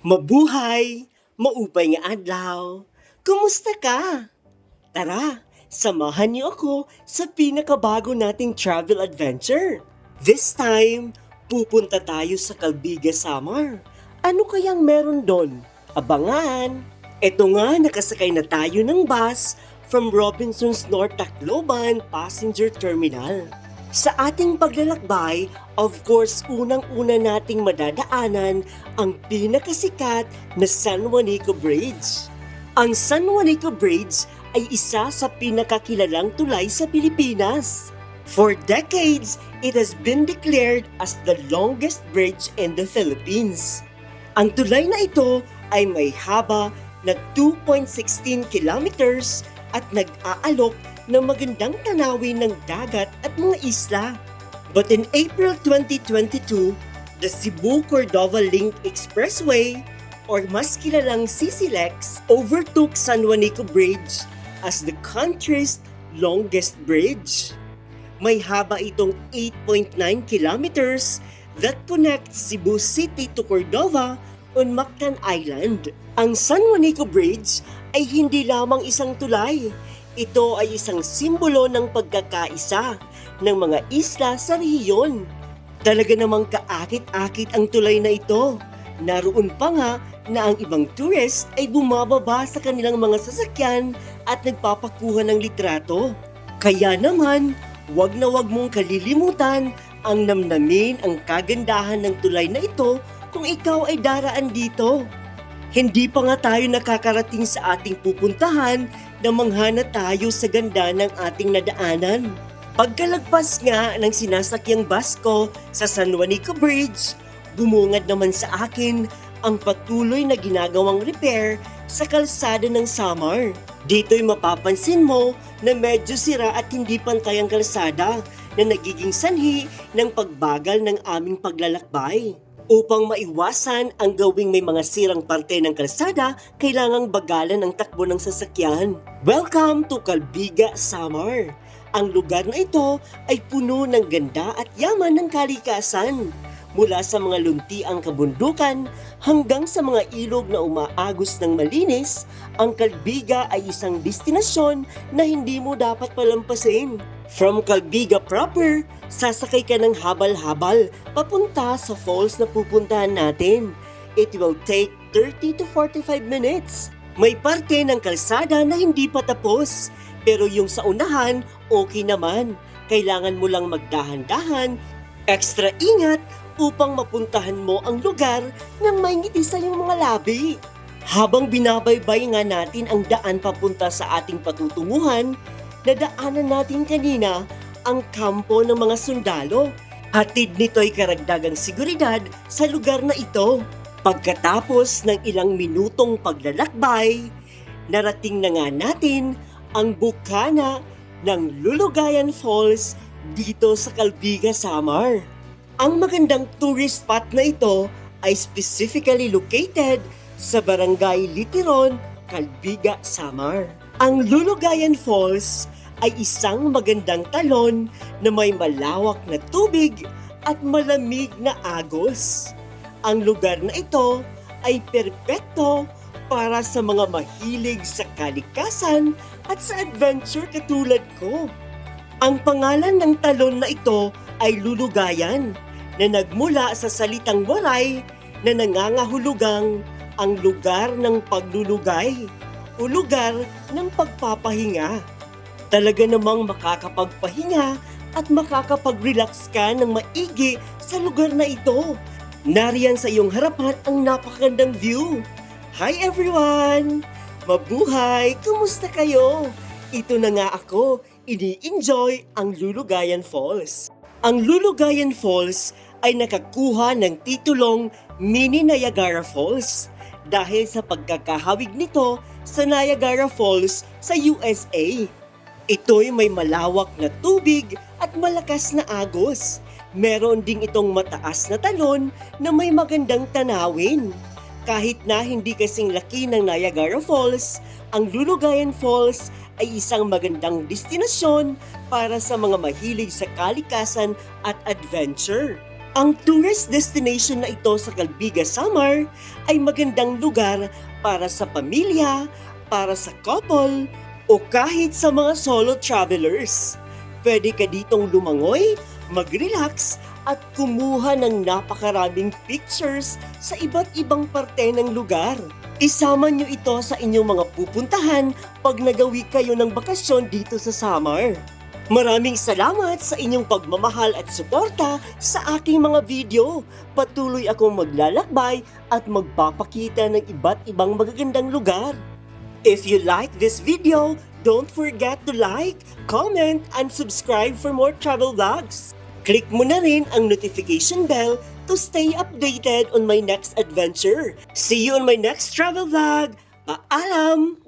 Mabuhay! Maupay nga adlaw! Kumusta ka? Tara, samahan niyo ako sa pinakabago nating travel adventure. This time, pupunta tayo sa Calbiga, Samar. Ano kayang meron doon? Abangan! Eto nga, nakasakay na tayo ng bus from Robinsons North Tacloban Passenger Terminal. Sa ating paglalakbay, of course, unang-una nating madadaanan ang pinakasikat na San Juanico Bridge. Ang San Juanico Bridge ay isa sa pinakakilalang tulay sa Pilipinas. For decades, it has been declared as the longest bridge in the Philippines. Ang tulay na ito ay may haba na 2.16 kilometers at nag-aalok ng magandang tanawin ng dagat at mga isla. But in April 2022, the Cebu-Cordova Link Expressway, or mas kilalang CCLEX, overtook San Juanico Bridge as the country's longest bridge. May haba itong 8.9 kilometers that connects Cebu City to Cordova on Mactan Island. Ang San Juanico Bridge ay hindi lamang isang tulay. Ito ay isang simbolo ng pagkakaisa ng mga isla sa rehiyon. Talaga namang kaakit-akit ang tulay na ito. Naroon pa nga na ang ibang tourist ay bumababa sa kanilang mga sasakyan at nagpapakuha ng litrato. Kaya naman, wag na wag mong kalilimutan ang namnamin ang kagandahan ng tulay na ito kung ikaw ay daraan dito. Hindi pa nga tayo nakakarating sa ating pupuntahan na manghana tayo sa ganda ng ating nadaanan. Pagkalagpas nga ng sinasakyang bus ko sa San Juanico Bridge, bumungad naman sa akin ang patuloy na ginagawang repair sa kalsada ng Samar. Dito'y mapapansin mo na medyo sira at hindi pantay ang kalsada na nagiging sanhi ng pagbagal ng aming paglalakbay. Upang maiwasan ang gawing may mga sirang parte ng kalsada, kailangang bagalan ang takbo ng sasakyan. Welcome to Calbiga, Samar. Ang lugar na ito ay puno ng ganda at yaman ng kalikasan. Mula sa mga luntiang kabundukan hanggang sa mga ilog na umaagos ng malinis, ang Calbiga ay isang destinasyon na hindi mo dapat palampasin. From Calbiga proper, sasakay ka ng habal-habal papunta sa falls na pupuntahan natin. It will take 30 to 45 minutes. May parte ng kalsada na hindi pa tapos, pero yung sa unahan, okay naman. Kailangan mo lang magdahan-dahan, extra ingat upang mapuntahan mo ang lugar nang may ngiti sa iyong mga labi. Habang binabaybay nga natin ang daan papunta sa ating patutunguhan, nadaanan natin kanina ang kampo ng mga sundalo. Hatid nito'y karagdagang seguridad sa lugar na ito. Pagkatapos ng ilang minutong paglalakbay, narating na nga natin ang bukana ng Lulugayan Falls dito sa Calbiga, Samar. Ang magandang tourist spot na ito ay specifically located sa Barangay Litiron, Calbiga, Samar. Ang Lulugayan Falls ay isang magandang talon na may malawak na tubig at malamig na agos. Ang lugar na ito ay perpekto para sa mga mahilig sa kalikasan at sa adventure katulad ko. Ang pangalan ng talon na ito ay Lulugayan, na nagmula sa salitang waray na nangangahulugang ang lugar ng paglulugay o lugar ng pagpapahinga. Talaga namang makakapagpahinga at makakapag-relax ka ng maigi sa lugar na ito. Nariyan sa iyong harapan ang napakagandang view. Hi everyone! Mabuhay! Kumusta kayo? Ito na nga ako, ini-enjoy ang Lulugayan Falls. Ang Lulugayan Falls ay nakakuha ng titulong Mini Niagara Falls dahil sa pagkakahawig nito sa Niagara Falls sa USA. Ito'y may malawak na tubig at malakas na agos. Meron ding itong mataas na talon na may magandang tanawin. Kahit na hindi kasing laki ng Niagara Falls, ang Lulugayan Falls ay isang magandang destinasyon para sa mga mahilig sa kalikasan at adventure. Ang tourist destination na ito sa Calbiga, Samar ay magandang lugar para sa pamilya, para sa couple, o kahit sa mga solo travelers. Pwede ka ditong lumangoy, mag-relax, at kumuha ng napakaraming pictures sa iba't ibang parte ng lugar. Isama nyo ito sa inyong mga pupuntahan pag nagawi kayo ng bakasyon dito sa Samar. Maraming salamat sa inyong pagmamahal at suporta sa aking mga video. Patuloy akong maglalakbay at magpapakita ng iba't ibang magagandang lugar. If you like this video, don't forget to like, comment, and subscribe for more travel vlogs. Click mo na rin ang notification bell to stay updated on my next adventure. See you on my next travel vlog. Paalam!